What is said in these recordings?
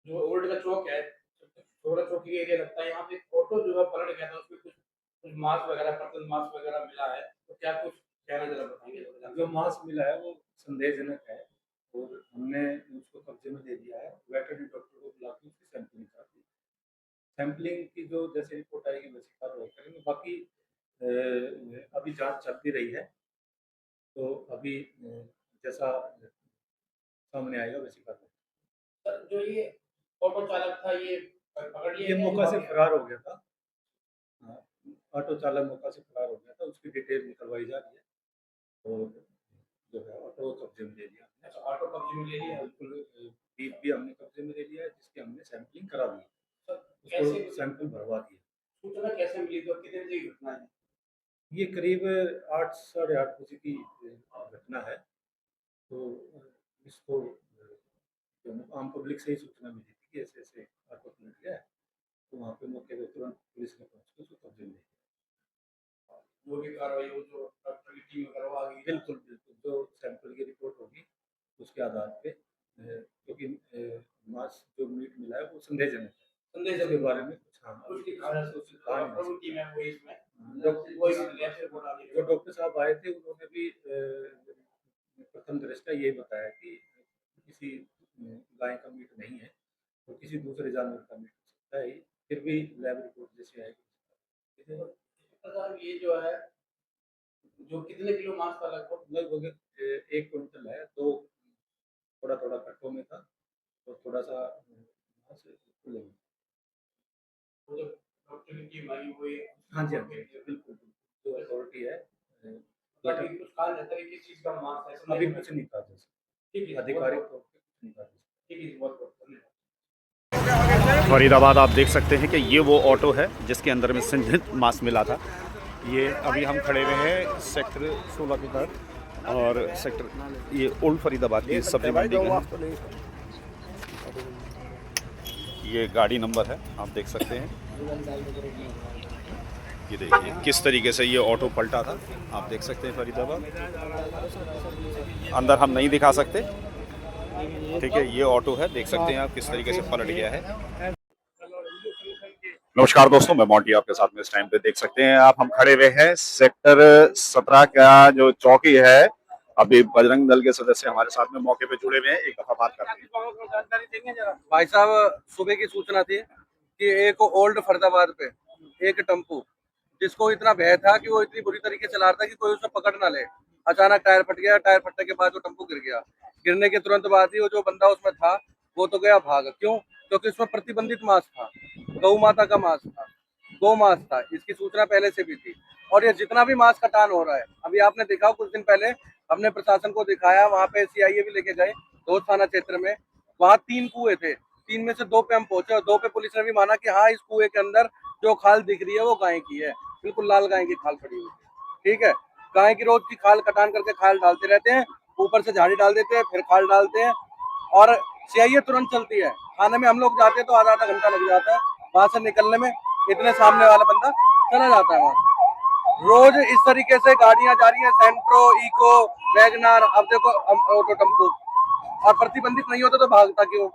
जो ओल्ड का चौक है, छोरा चौकी एरिया लगता है, यहाँ पे ऑटो जो है पलट गया था, उसमें कुछ कुछ मांस वगैरह, बर्तन मांस वगैरह मिला है, तो क्या कुछ कहना जरा बताएंगे थोड़ा। जो मांस मिला है वो संदेहजनक है और हमने उसको कब्जे में ले लिया है। वेटरनरी डॉक्टर को बुला के उसकी सैंपलिंग करा दी। सैंपलिंग की जो जैसे रिपोर्ट आएगी वैसी कार्रवाई करेंगे। बाकी अभी जांच चल भी रही है, तो अभी जैसा सामने आएगा वैसी कार्रवाई। सर जो ये ऑटो चालक था, ये पकड़ लिया ये गया मौका या से भाग गया? फरार हो गया था। हाँ, ऑटो चालक मौका से फरार हो गया था, उसकी डिटेल निकलवाई जा रही है और जो है ऑटो कब्जे में ले लिया हमने। अच्छा, ऑटो कब्जे में ले लिया है। बिल्कुल। बीफ भी हमने कब्जे में ले लिया है, जिसकी हमने सैंपलिंग करा दी है। सर उसको कैसे सैंपल भरवा दिए। सूचना कैसे मिली थी और कितने बजे की घटना है? ये करीब 8 साढ़े 8 बजे की घटना है। तो इसको जो आम पब्लिक से ही सूचना मिली थी कि ऐसे-ऐसे ऑटो पलट गया है। तो वहाँ पे मौके पे तुरंत पुलिस ने पहुँच के उसको कब्जे में लिया। जो भी कार्रवाई हो, जो डॉक्टर की टीम वगैरह वो आ गई। बिल्कुल, बिल्कुल। जो सैंपल की रिपोर्ट होगी, उसके आधार पे क्योंकि मांस जो मीट मिला है वो संदेहजनक है। संदेश उसके बारे में कुछ हाँ, कुछ दिखा रहा है, कुछ कहा नहीं जा डॉक्टर की सकता। टीम है वो इसमें, वो डॉक्टर इस लैब से रिपोर्ट आ गई। जो डॉक्टर साहब आए थे उन्होंने भी प्रथम दृष्टया ये बताया कि किसी गाय का मीट नहीं है, तो किसी दूसरे जानवर का मीट हो सकता है। फिर भी लैब रिपोर्ट जैसे आएगी। साहब ये जो है, जो कितने किलो मांस था लगभग? लगभग 1 क्विंटल है। 2 थोड़ा-थोड़ा कट्टों में था और थोड़ा-सा मांस खुले में। वो जो डॉक्टर की टीम आई वो ये हाँ जी, हाँ जी। बिल्कुल, बिल्कुल। जो अथॉरिटी है अभी कुछ कहा जाता है कि किस चीज़ का मांस है, अभी संदेह कुछ नहीं कहा जा ठीक है, सकता। आधिकारिक तौर पे कुछ नहीं कहा जा सकता। ठीक है, बहुत-बहुत धन्यवाद। फरीदाबाद आप देख सकते हैं कि ये वो ऑटो है जिसके अंदर में संदिग्ध मांस मिला था। ये अभी हम खड़े हुए हैं सेक्टर 16 के तहत और सेक्टर ये ओल्ड फरीदाबाद की सब्जी मंडी में है। ये गाड़ी नंबर है, आप देख सकते हैं। ये देखिए किस तरीके से ये ऑटो पलटा था, आप देख सकते हैं फरीदाबाद। अंदर हम नहीं दिखा सकते, ठीक है। ये ऑटो है, देख सकते हैं आप किस तरीके से पलट गया है। नमस्कार दोस्तों, मैं मोंटी आपके साथ में इस टाइम पे देख सकते हैं आप, हम खड़े हुए हैं सेक्टर 17 का जो चौकी है। अभी बजरंग दल के सदस्य हमारे साथ में मौके पे जुड़े हुए हैं, एक दफा बात करते हैं। भाई साहब, सुबह की सूचना थी कि एक ओल्ड फरीदाबाद पे एक टेम्पू जिसको इतना भय था कि वो इतनी बुरी तरीके से चला रहा था कि कोई उसे पकड़ ना ले। अचानक टायर फट गया। टायर फटने के बाद वो टेम्पू गिर गया। गिरने के तुरंत बाद ही वो जो बंदा उसमें था वो तो गया भाग। क्यों? क्योंकि उसमें प्रतिबंधित मांस था, गौ माता का मांस था, गौ मांस था। इसकी सूचना पहले से भी थी। और ये जितना भी मांस कटान हो रहा है, अभी आपने देखा कुछ दिन पहले हमने प्रशासन को दिखाया, वहाँ पे सीआईए भी लेके गए धोद थाना क्षेत्र में। वहाँ 3 कुएं थे, 3 में से 2 पे हम पहुंचे और 2 पे पुलिस ने भी माना कि हाँ, इस कुएं के अंदर जो खाल दिख रही है वो गाय की है। बिल्कुल लाल गाय की खाल पड़ी हुई है, ठीक है। गाय की रोज की खाल कटान करके खाल डालते रहते हैं, ऊपर से झाड़ी डाल देते हैं, फिर खाल डालते हैं और सीआईए तुरंत चलती है। थाने में हम लोग जाते हैं तो आधा आधा घंटा लग जाता है वहां से निकलने में। इतने सामने वाला बंदा चला जाता है वहां। रोज इस तरीके से गाड़ियां जा रही हैं, सेंट्रो, इको, वैगनार, अब देखो ऑटो टेम्पो। और प्रतिबंधित नहीं होता तो भागता क्यों?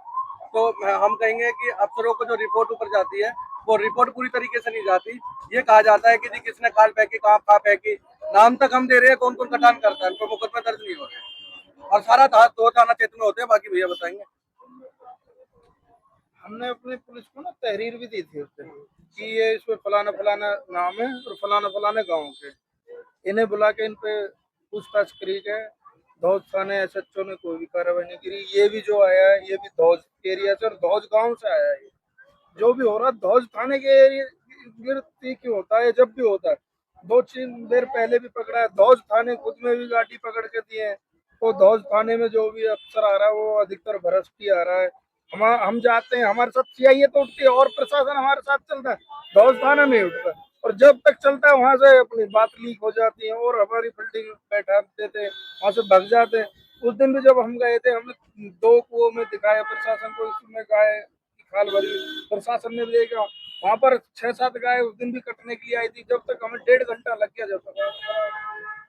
तो हम कहेंगे कि अफसरों को जो रिपोर्ट ऊपर जाती है वो रिपोर्ट पूरी तरीके से नहीं जाती। ये कहा जाता है कि जी किसने खाल फेंकी, कहाँ फेंकी, नाम तक हम दे रहे हैं, कौन कौन कटान करता है, उन पर मुकदमे दर्ज नहीं हो रहे। और सारा दो थाना क्षेत्र में होते हैं, बाकी भैया बताएंगे। हमने अपनी पुलिस को ना तहरीर भी दी थी उस दिन कि ये इसमें फलाना फलाना नाम है और फलाना फलाने गांव के। इन्हें बुला के इन पे पूछताछ करी है। धौज थाने एसएचओ ने कोई भी कार्रवाई नहीं करी। ये भी जो आया है ये भी धौज एरिया से और धौज गांव से आया है। जो भी हो रहा है धौज थाने के एरिया गिरती क्यों होता है, जब भी होता है। 2-3 देर पहले भी पकड़ा है। धौज थाने खुद में भी गाड़ी पकड़ के दिए हैं। तो धौज थाने में जो भी अफसर आ रहा है वो अधिकतर भ्रष्ट ही आ रहा है। हम जाते हैं, हमारे साथ सीआईए तो उठती है और प्रशासन हमारे साथ चलता है, धौज थाना नहीं उठता। और जब तक चलता है वहां से अपनी बात लीक हो जाती है और हमारी बिल्डिंग बैठा देते हैं, वहां से भाग जाते हैं। उस दिन भी जब हम गए थे हमने 2 कुओं में दिखाया प्रशासन को, इसमें गाय की खाल भरी। प्रशासन ने भी देखा वहां पर 6-7 गाय उस दिन भी कटने के लिए आई थी। जब तक हमें 1.5 घंटा लग गया जब तक।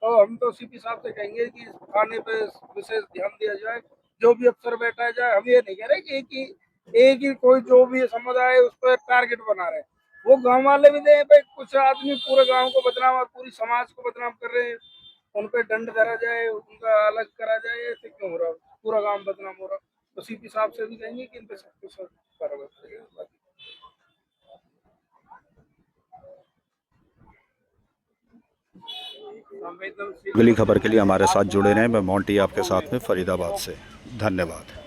तो हम तो सीपी साहब से कहेंगे कि इस थाने पे विशेष ध्यान दिया जाए, जो भी अफसर बैठा जाए। हम ये नहीं कह रहे कि एक ही कोई जो भी समुदाय है उस पर टारगेट बना रहे हैं। वो गांव वाले भी दें भाई, कुछ आदमी पूरे गांव को बदनाम और पूरी समाज को बदनाम कर रहे हैं, उन पे दंड धरा जाए, उनका अलग करा जाए, ऐसे क्यों हो रहा है? पूरा गांव बदनाम हो रहा, तो सीपी साहब से भी कहेंगे कि इन पे सख्त से कार्रवाई करेगा। अगली खबर के लिए हमारे साथ जुड़े रहें। मैं मोंटी आपके साथ में फरीदाबाद से। धन्यवाद।